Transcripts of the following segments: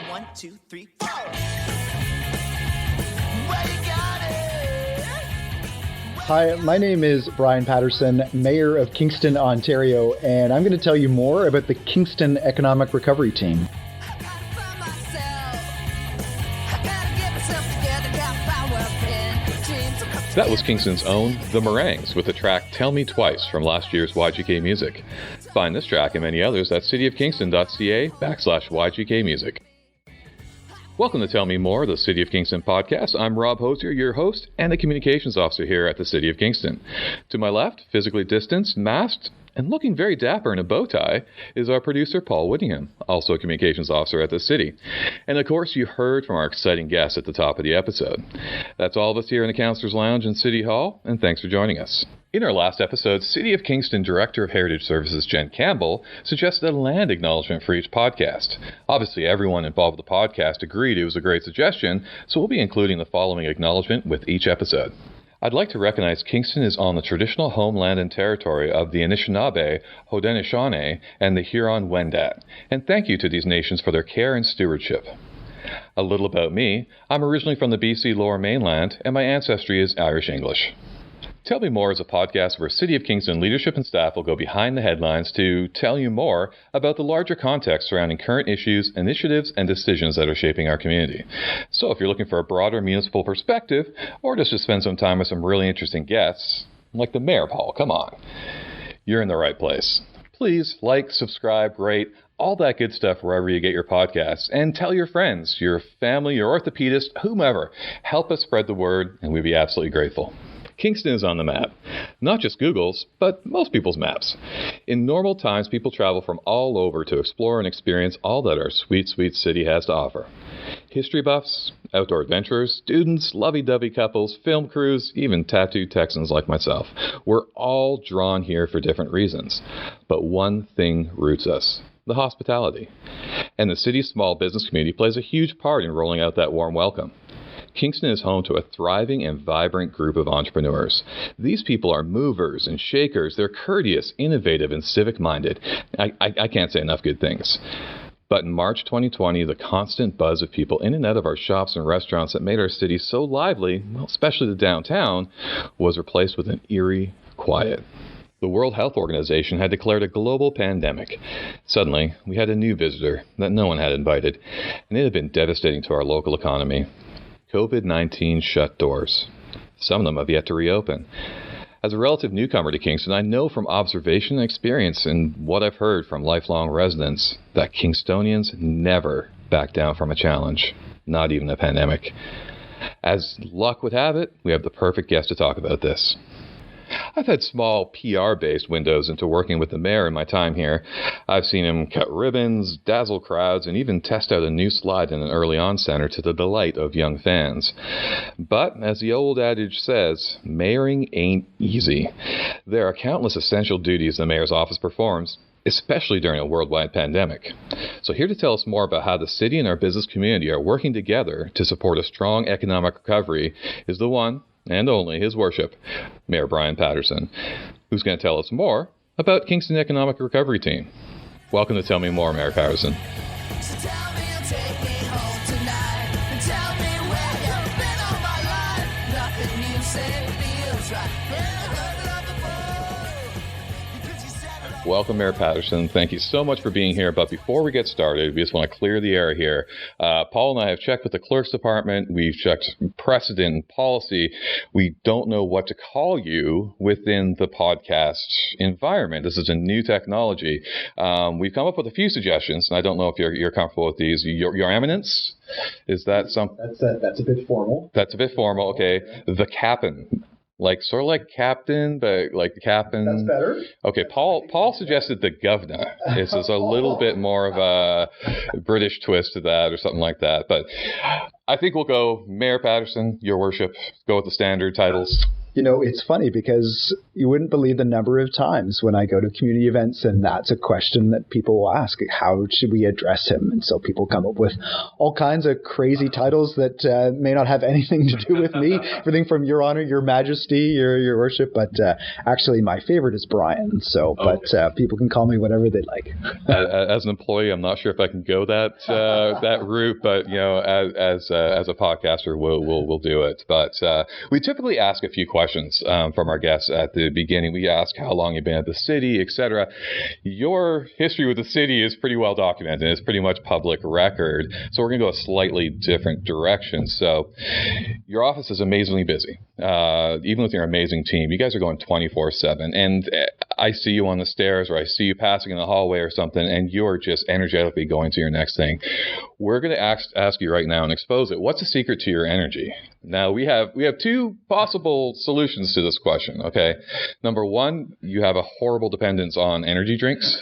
1, 2, 3, 4. Well, you got it. Hi, my name is Bryan Paterson, Mayor of Kingston, Ontario, and I'm going to tell you more about the Kingston Economic Recovery Team. That was Kingston's own The Meringues with the track Tell Me Twice from last year's YGK Music. Find this track and many others at cityofkingston.ca/YGK Music. Welcome to Tell Me More, the City of Kingston podcast. I'm Rob Hosier, your host and the communications officer here at the City of Kingston. To my left, physically distanced, masked, and looking very dapper in a bow tie, is our producer, Paul Whittingham, also a communications officer at the city. And of course, you heard from our exciting guest at the top of the episode. That's all of us here in the Councillors Lounge in City Hall, and thanks for joining us. In our last episode, City of Kingston Director of Heritage Services Jen Campbell suggested a land acknowledgement for each podcast. Obviously, everyone involved with the podcast agreed it was a great suggestion, so we'll be including the following acknowledgement with each episode. I'd like to recognize Kingston is on the traditional homeland and territory of the Anishinaabe, Haudenosaunee, and the Huron-Wendat, and thank you to these nations for their care and stewardship. A little about me. I'm originally from the BC Lower Mainland, and my ancestry is Irish-English. Tell Me More is a podcast where City of Kingston leadership and staff will go behind the headlines to tell you more about the larger context surrounding current issues, initiatives, and decisions that are shaping our community. So if you're looking for a broader municipal perspective, or just to spend some time with some really interesting guests, like the Mayor, Paul, come on, you're in the right place. Please like, subscribe, rate, all that good stuff wherever you get your podcasts, and tell your friends, your family, your orthopedist, whomever. Help us spread the word, and we'd be absolutely grateful. Kingston is on the map. Not just Google's, but most people's maps. In normal times, people travel from all over to explore and experience all that our sweet, sweet city has to offer. History buffs, outdoor adventurers, students, lovey-dovey couples, film crews, even tattooed Texans like myself. We're all drawn here for different reasons. But one thing roots us: the hospitality. And the city's small business community plays a huge part in rolling out that warm welcome. Kingston is home to a thriving and vibrant group of entrepreneurs. These people are movers and shakers. They're courteous, innovative, and civic-minded. I can't say enough good things. But in March 2020, the constant buzz of people in and out of our shops and restaurants that made our city so lively, well, especially the downtown, was replaced with an eerie quiet. The World Health Organization had declared a global pandemic. Suddenly, we had a new visitor that no one had invited, and it had been devastating to our local economy. COVID-19 shut doors. Some of them have yet to reopen. As a relative newcomer to Kingston, I know from observation and experience and what I've heard from lifelong residents that Kingstonians never back down from a challenge, not even a pandemic. As luck would have it, we have the perfect guest to talk about this. I've had small PR-based windows into working with the mayor in my time here. I've seen him cut ribbons, dazzle crowds, and even test out a new slide in an early on center to the delight of young fans. But, as the old adage says, mayoring ain't easy. There are countless essential duties the mayor's office performs, especially during a worldwide pandemic. So here to tell us more about how the city and our business community are working together to support a strong economic recovery is the one and only His Worship, Mayor Bryan Paterson, who's going to tell us more about Kingston Economic Recovery Team. Welcome to Tell Me More, Mayor Paterson. So tell me you'll take me home tonight, and tell me where you've been all my life. Nothing you say feels right. Never heard it all before. Because you said it all. Welcome, Mayor Paterson. Thank you so much for being here. But before we get started, we just want to clear the air here. Paul and I have checked with the clerk's department. We've checked precedent and policy. We don't know what to call you within the podcast environment. This is a new technology. We've come up with a few suggestions, and I don't know if you're comfortable with these. Your Eminence? Is that something? That's a bit formal. That's a bit formal. Okay. The Cap'n. Sort of like captain, but like the captain. That's better. Okay, Paul suggested the governor. This is a little bit more of a British twist to that or something like that. But I think we'll go Mayor Paterson, Your Worship. Go with the standard titles. It's funny because you wouldn't believe the number of times when I go to community events and that's a question that people will ask, how should we address him? And so people come up with all kinds of crazy titles that may not have anything to do with me, everything from Your Honor, Your Majesty, Your Worship, but actually my favorite is Brian. So, but people can call me whatever they like. As an employee, I'm not sure if I can go that route, but as a podcaster, we'll do it. But we typically ask a few questions from our guests at the beginning. We ask how long you've been at the city, etc. Your history with the city is pretty well documented. It's pretty much public record. So we're going to go a slightly different direction. So your office is amazingly busy. Even with your amazing team, you guys are going 24/7. And I see you on the stairs, or I see you passing in the hallway or something, and you're just energetically going to your next thing. We're going to ask you right now and expose it. What's the secret to your energy? Now, we have two possible solutions to this question, okay? Number one, you have a horrible dependence on energy drinks.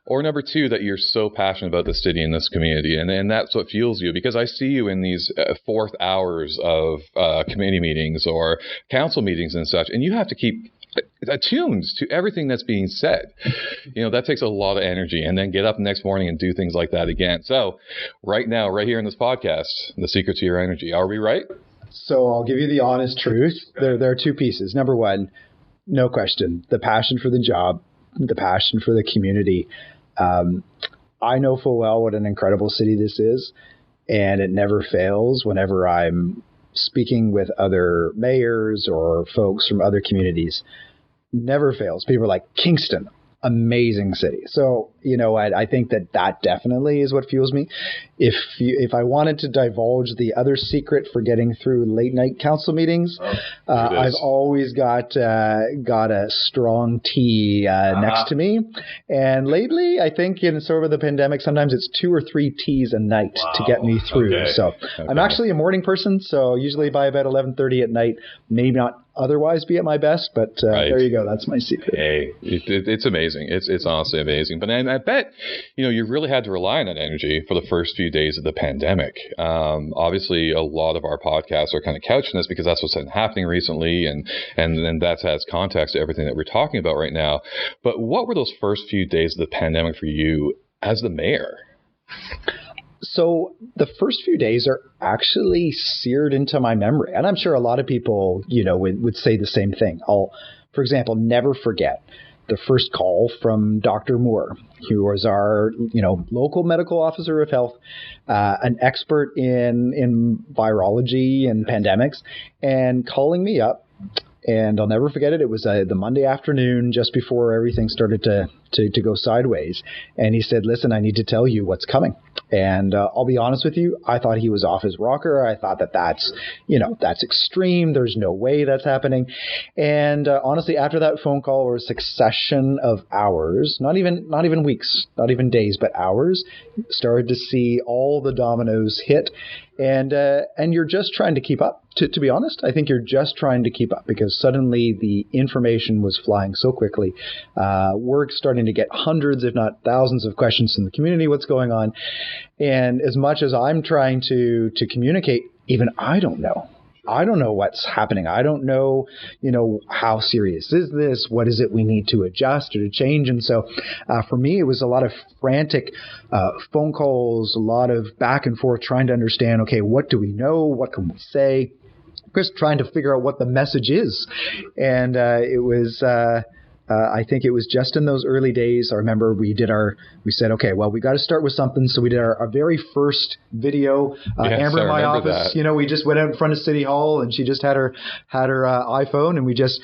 Or number two, that you're so passionate about the city and this community. And that's what fuels you, because I see you in these fourth hours of committee meetings or council meetings and such, and you have to keep attuned to everything that's being said. That takes a lot of energy, and then get up the next morning and do things like that again. So right now, right here in this podcast, the secret to your energy. Are we right? So I'll give you the honest truth. There are two pieces. Number one, no question, the passion for the job, the passion for the community. I know full well what an incredible city this is, and it never fails whenever I'm speaking with other mayors or folks from other communities. Never fails. People are like, Kingston, amazing city. So, I think that definitely is what fuels me. If I wanted to divulge the other secret for getting through late night council meetings, I've always got a strong tea next to me. And lately, I think over the pandemic, sometimes it's 2 or 3 teas a night to get me through. Okay. So I'm actually a morning person. So usually by about 11:30 at night, maybe not otherwise be at my best, but there you go. That's my secret. Hey, it's amazing. It's honestly amazing. But I bet, you really had to rely on that energy for the first few days of the pandemic. Obviously, a lot of our podcasts are kind of couching this because that's what's been happening recently, and that has context to everything that we're talking about right now. But what were those first few days of the pandemic for you as the mayor? So the first few days are actually seared into my memory. And I'm sure a lot of people, would say the same thing. I'll, for example, never forget the first call from Dr. Moore, who was our, local medical officer of health, an expert in virology and pandemics, and calling me up. And I'll never forget it. It was the Monday afternoon just before everything started to go sideways. And he said, listen, I need to tell you what's coming. And I'll be honest with you, I thought he was off his rocker. I thought that's extreme. There's no way that's happening. And honestly, after that phone call or a succession of hours, not even weeks, not even days, but hours, started to see all the dominoes hit. And you're just trying to keep up. To be honest, I think you're just trying to keep up because suddenly the information was flying so quickly. We're starting to get hundreds, if not thousands, of questions from the community. What's going on? And as much as I'm trying to communicate, even I don't know. I don't know what's happening. I don't know, how serious is this? What is it we need to adjust or to change? And so for me, it was a lot of frantic phone calls, a lot of back and forth trying to understand, okay, what do we know? What can we say? Just trying to figure out what the message is. And it was... I think it was just in those early days. I remember we said, okay, well, we got to start with something. So we did our very first video. Yes, Amber in my office, that. We just went out in front of City Hall and she just had her iPhone, and we just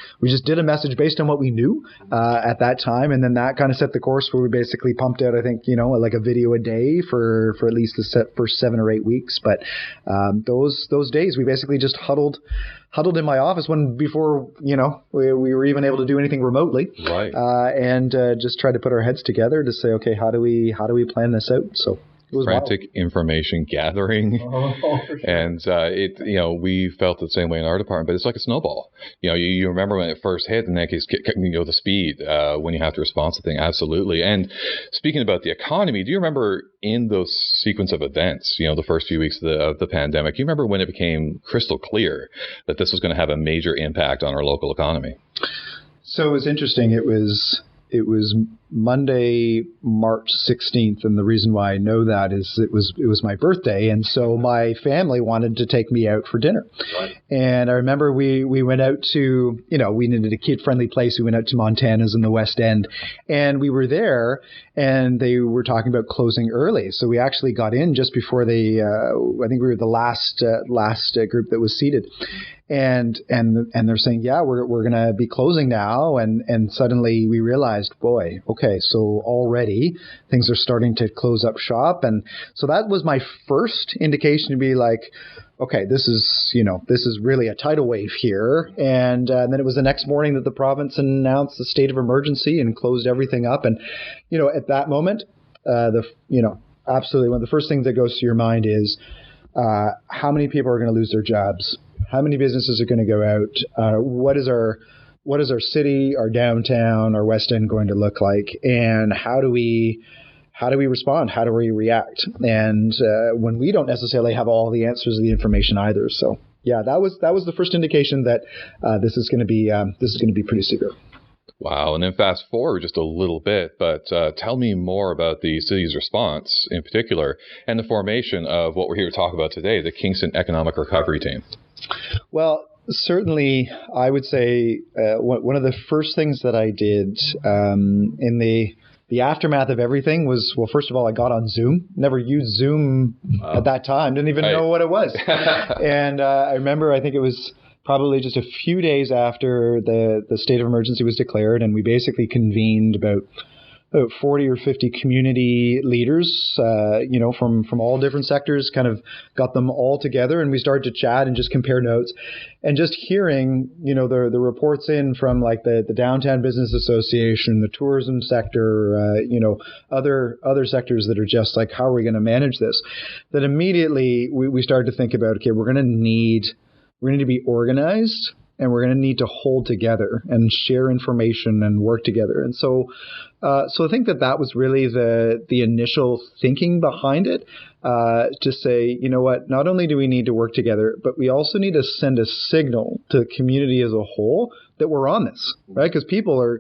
did a message based on what we knew at that time. And then that kind of set the course where we basically pumped out, I think, like a video a day for at least the first 7 or 8 weeks. But those days we basically just huddled in my office before we were even able to do anything remotely, right? And just tried to put our heads together to say, okay, how do we plan this out? So frantic information gathering. For sure. And we felt the same way in our department, but it's like a snowball. You remember when it first hit, and then the speed when you have to respond to the thing. Absolutely. And speaking about the economy, do you remember in those sequence of events, the first few weeks of the pandemic, do you remember when it became crystal clear that this was going to have a major impact on our local economy? So it was interesting. It was Monday, March 16th, and the reason why I know that is it was my birthday, and so my family wanted to take me out for dinner. Right. And I remember we went out to, we needed a kid-friendly place. We went out to Montana's in the West End, and we were there, and they were talking about closing early. So we actually got in just before I think we were the last group that was seated. And they're saying, yeah, we're going to be closing now. And suddenly we realized, boy, okay, so already things are starting to close up shop. And so that was my first indication to be like, okay, this is really a tidal wave here. And then it was the next morning that the province announced the state of emergency and closed everything up. And, at that moment, absolutely one of the first things that goes to your mind is how many people are going to lose their jobs? How many businesses are going to go out? What is our city, our downtown, our West End going to look like? And how do we respond? How do we react? And when we don't necessarily have all the answers or the information either. So yeah, that was the first indication that this is going to be pretty severe. Wow. And then fast forward just a little bit, but tell me more about the city's response in particular and the formation of what we're here to talk about today, the Kingston Economic Recovery Team. Well, certainly, I would say one of the first things that I did in the aftermath of everything was, well, first of all, I got on Zoom. Never used Zoom at that time. Didn't even know what it was. And I remember, I think it was probably just a few days after the state of emergency was declared, and we basically convened about 40 or 50 community leaders, from all different sectors, kind of got them all together, and we started to chat and just compare notes, and just hearing, the reports in from like the Downtown Business Association, the tourism sector, other sectors that are just like, how are we going to manage this? That immediately we started to think about, okay, we're going to need to be organized, and we're going to need to hold together and share information and work together. And so I think that was really the initial thinking behind it, to say, you know what, not only do we need to work together, but we also need to send a signal to the community as a whole that we're on this, right? Because people are,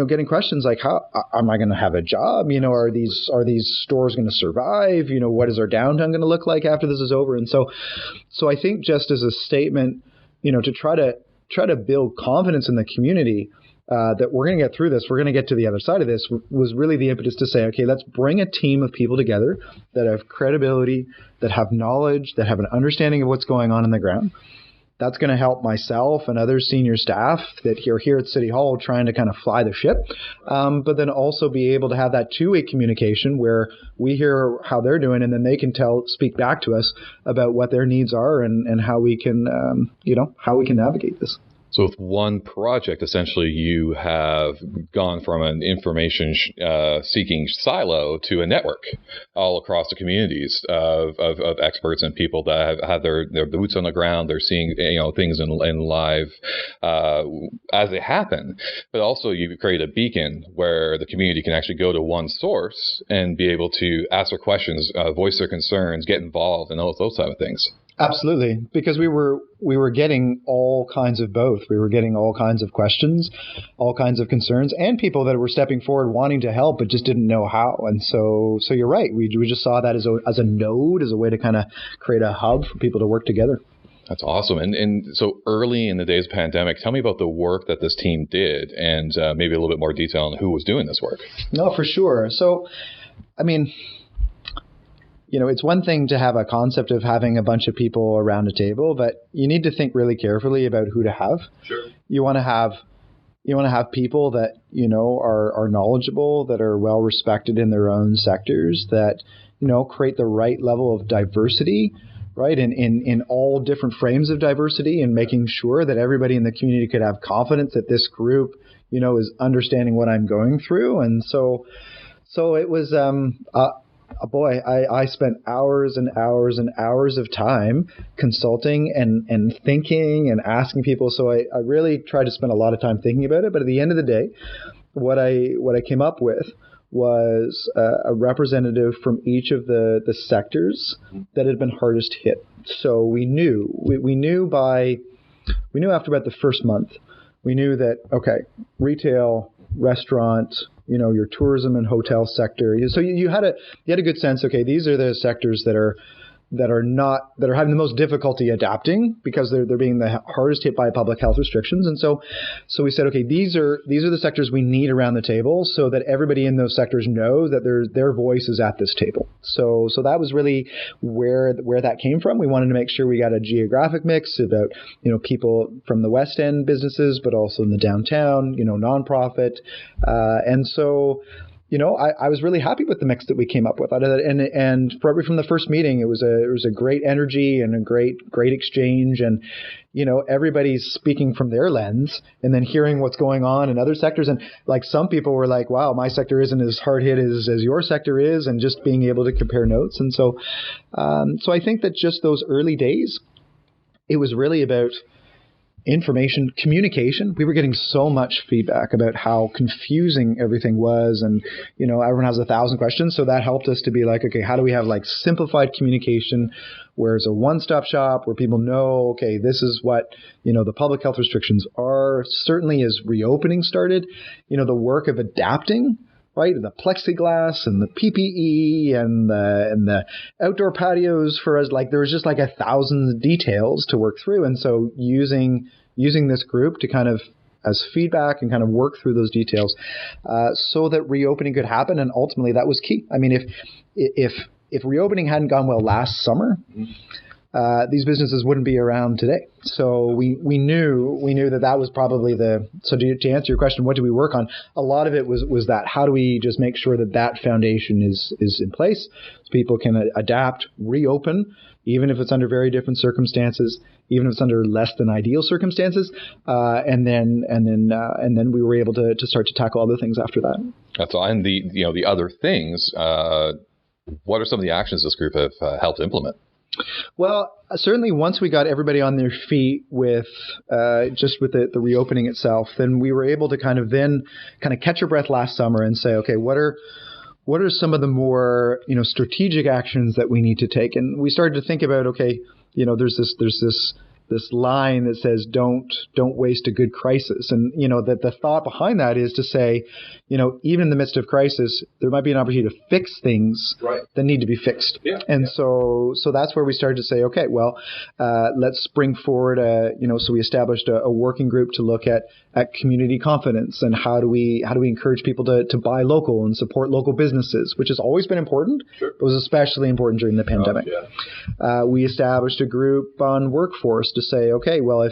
getting questions like, how am I going to have a job? Are these stores going to survive? What is our downtown going to look like after this is over? And so I think just as a statement, to try to build confidence in the community, that we're going to get through this, we're going to get to the other side of this, was really the impetus to say, okay, let's bring a team of people together that have credibility, that have knowledge, that have an understanding of what's going on the ground. That's going to help myself and other senior staff that are here at City Hall trying to kind of fly the ship, but then also be able to have that two-way communication where we hear how they're doing, and then they can speak back to us about what their needs are and how we can, how we can navigate this. So with one project, essentially, you have gone from an information seeking silo to a network all across the communities of experts and people that have their boots on the ground. They're seeing things in live as they happen. But also you create a beacon where the community can actually go to one source and be able to ask their questions, voice their concerns, get involved, and those type of things. Absolutely, because we were getting all kinds of both. We were getting all kinds of questions, all kinds of concerns, and people that were stepping forward wanting to help but just didn't know how. And so you're right. We just saw that as a node, as a way to kind of create a hub for people to work together. That's awesome. And so early in the days of the pandemic, tell me about the work that this team did, and maybe a little bit more detail on who was doing this work. No, for sure. So, I mean, it's one thing to have a concept of having a bunch of people around a table, but you need to think really carefully about who to have. Sure. You want to have people that, are knowledgeable, that are well respected in their own sectors, that, create the right level of diversity, right? In all different frames of diversity, and making sure that everybody in the community could have confidence that this group, is understanding what I'm going through. And so it was, boy, I spent hours and hours and hours of time consulting and thinking and asking people. So I really tried to spend a lot of time thinking about it. But at the end of the day, what I kame up with was a representative from each of the sectors that had been hardest hit. So we knew after about the first month, we knew that, okay, retail, restaurant, your tourism and hotel sector. So you had a good sense. Okay, these are the sectors that are having the most difficulty adapting because they're being the hardest hit by public health restrictions. And so we said, okay, these are the sectors we need around the table so that everybody in those sectors know that their voice is at this table. So that was really where that came from. We wanted to make sure we got a geographic mix about, people from the West End businesses, but also in the downtown, nonprofit. And so I was really happy with the mix that we came up with. And probably from the first meeting, it was a great energy and a great exchange. And, everybody's speaking from their lens and then hearing what's going on in other sectors. And like some people were like, wow, my sector isn't as hard hit as your sector is, and just being able to compare notes. And so I think that just those early days, it was really about information, communication. We were getting so much feedback about how confusing everything was, and everyone has 1,000 questions. So that helped us to be like, okay, how do we have like simplified communication where it's a one-stop shop where people know, okay, this is what the public health restrictions are. Certainly as reopening started, the work of adapting, right? The plexiglass and the PPE and the outdoor patios for us, like there was just like 1,000 details to work through. And so using this group to kind of as feedback and kind of work through those details so that reopening could happen. And ultimately that was key. I mean, if reopening hadn't gone well last summer, these businesses wouldn't be around today. So we knew that was probably so to answer your question, what do we work on? A lot of it was that how do we just make sure that foundation is in place so people can adapt, reopen, even if it's under very different circumstances, even if it's under less than ideal circumstances, and then we were able to start to tackle other things after that. That's all. And the other things, what are some of the actions this group have helped implement? Well, certainly once we got everybody on their feet with the reopening itself, then we were able to kind of catch our breath last summer and say, okay, what are some of the more strategic actions that we need to take? And we started to think about, okay, there's this line that says don't waste a good crisis, and that the thought behind that is to say, even in the midst of crisis, there might be an opportunity to fix things that need to be fixed. So that's where we started to say, okay, well, let's bring forward so we established a working group to look at community confidence and how do we encourage people to buy local and support local businesses, which has always been important, but was especially important during the pandemic. We established a group on workforce to say, okay, well,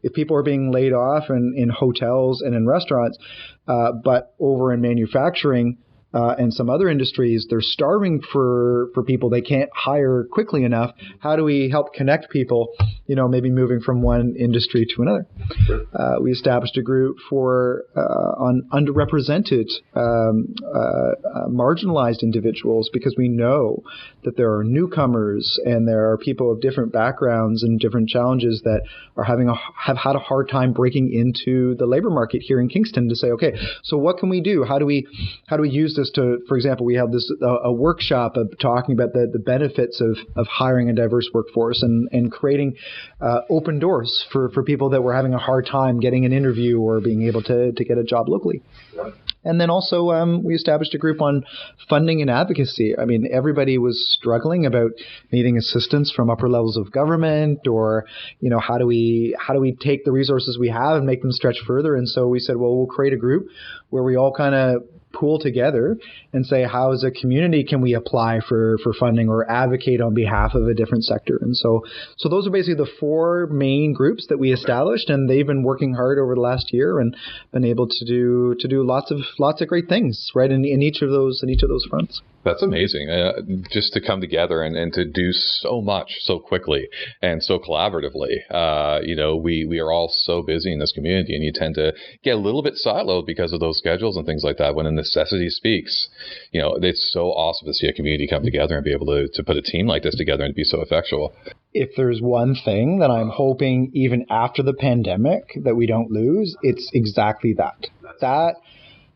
if people are being laid off in hotels and in restaurants, but over in manufacturing and some other industries, they're starving for people. They can't hire quickly enough. How do we help connect people, maybe moving from one industry to another? We established a group on underrepresented, marginalized individuals, because we know that there are newcomers and there are people of different backgrounds and different challenges that are have had a hard time breaking into the labor market here in Kingston, to say, okay, so what can we do? How do we use this to, for example, we have a workshop of talking about the benefits of hiring a diverse workforce and creating open doors for people that were having a hard time getting an interview or being able to get a job locally. And then also we established a group on funding and advocacy. I mean, everybody was struggling about needing assistance from upper levels of government, or how do we take the resources we have and make them stretch further? And so we said, well, we'll create a group where we all kind of pool together and say, how as a community can we apply for funding or advocate on behalf of a different sector? And so those are basically the four main groups that we established, and they've been working hard over the last year and been able to do lots of great things right in each of those fronts. That's amazing. Just to come together and to do so much so quickly and so collaboratively. We are all so busy in this community, and you tend to get a little bit siloed because of those schedules and things like that. When a necessity speaks, it's so awesome to see a community come together and be able to put a team like this together and be so effectual. If there's one thing that I'm hoping even after the pandemic that we don't lose, it's exactly that.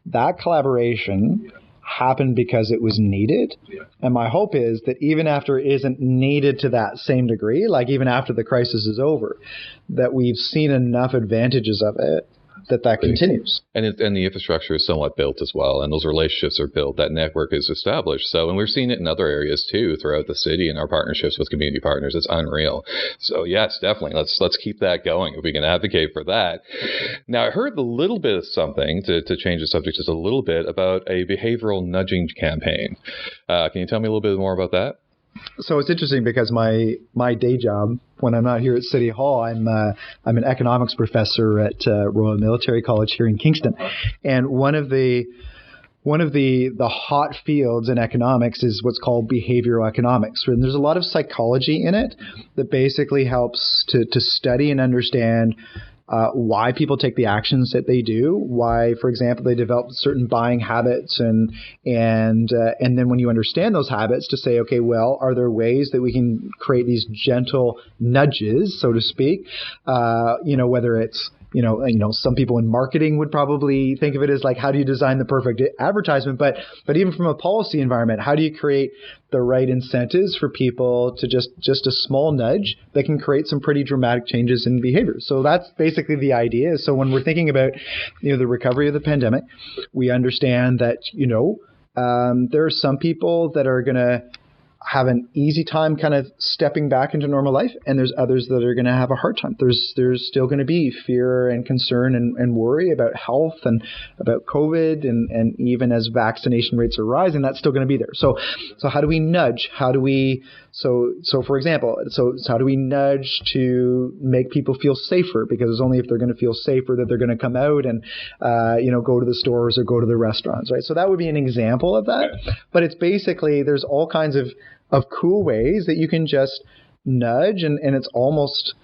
That collaboration happened because it was needed. And my hope is that even after it isn't needed to that same degree, like even after the crisis is over, that we've seen enough advantages of it that continues. And the infrastructure is somewhat built as well, and those relationships are built. That network is established. So, and we're seeing it in other areas too throughout the city and our partnerships with community partners. It's unreal. So yes, definitely. Let's keep that going if we can advocate for that. Now, I heard a little bit of something to change the subject just a little bit about a behavioral nudging campaign. Can you tell me a little bit more about that? So it's interesting because my day job, when I'm not here at City Hall, I'm an economics professor at Royal Military College here in Kingston, and one of the hot fields in economics is what's called behavioral economics. And there's a lot of psychology in it that basically helps to study and understand why people take the actions that they do, why, for example, they develop certain buying habits, and then when you understand those habits, to say, okay, well, are there ways that we can create these gentle nudges, so to speak? Whether it's some people in marketing would probably think of it as like, how do you design the perfect advertisement? But even from a policy environment, how do you create the right incentives for people to just a small nudge that can create some pretty dramatic changes in behavior? So that's basically the idea. So when we're thinking about, the recovery of the pandemic, we understand that, there are some people that are going to have an easy time kind of stepping back into normal life, and there's others that are going to have a hard time. There's still going to be fear and concern and worry about health and about COVID, and even as vaccination rates are rising, that's still going to be there. So how do we nudge? How do we for example, how do we nudge to make people feel safer? Because it's only if they're going to feel safer that they're going to come out and go to the stores or go to the restaurants, right? So that would be an example of that. But it's basically, there's all kinds of cool ways that you can just nudge, and it's almost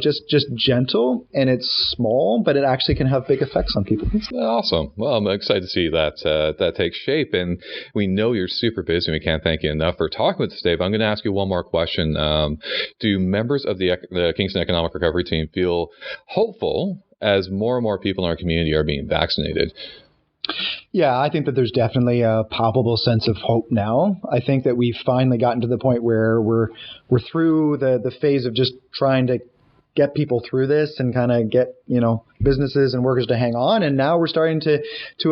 just gentle, and it's small, but it actually can have big effects on people. Awesome. Well, I'm excited to see that take shape, and we know you're super busy, and we can't thank you enough for talking with us today. But I'm going to ask you one more question. Do members of the Kingston Economic Recovery Team feel hopeful as more and more people in our community are being vaccinated? Yeah, I think that there's definitely a palpable sense of hope now. I think that we've finally gotten to the point where we're through the phase of just trying to get people through this and kind of get, businesses and workers to hang on. And now we're starting to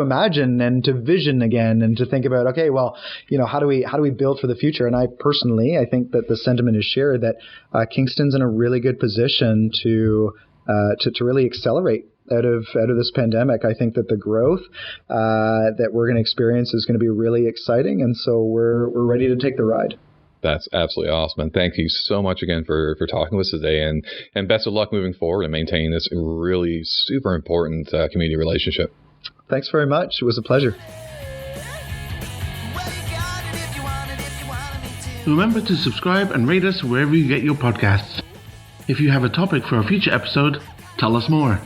imagine and to vision again, and to think about, okay, well, how do we build for the future? And I think that the sentiment is shared that Kingston's in a really good position to really accelerate out of this pandemic. I think that the growth that we're going to experience is going to be really exciting, and so we're ready to take the ride. That's absolutely awesome, and thank you so much again for talking with us today, and best of luck moving forward and maintaining this really super important community relationship. Thanks very much. It was a pleasure. Remember to subscribe and rate us wherever you get your podcasts. If you have a topic for a future episode, tell us more.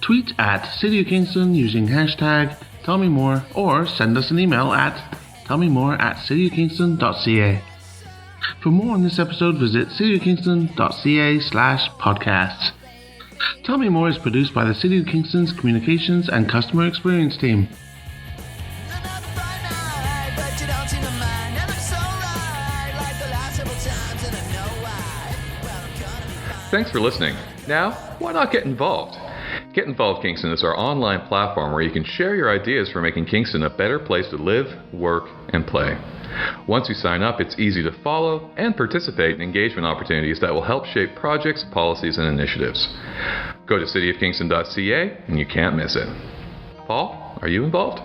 Tweet at City of Kingston using hashtag #TellMeMore, or send us an email at tellmemore@cityofkingston.ca. For more on this episode, visit cityofkingston.ca/podcasts. Tell Me More is produced by the City of Kingston's Communications and Customer Experience team. Thanks for listening. Now, why not get involved? Get Involved Kingston is our online platform where you can share your ideas for making Kingston a better place to live, work, and play. Once you sign up, it's easy to follow and participate in engagement opportunities that will help shape projects, policies, and initiatives. Go to cityofkingston.ca and you can't miss it. Paul, are you involved?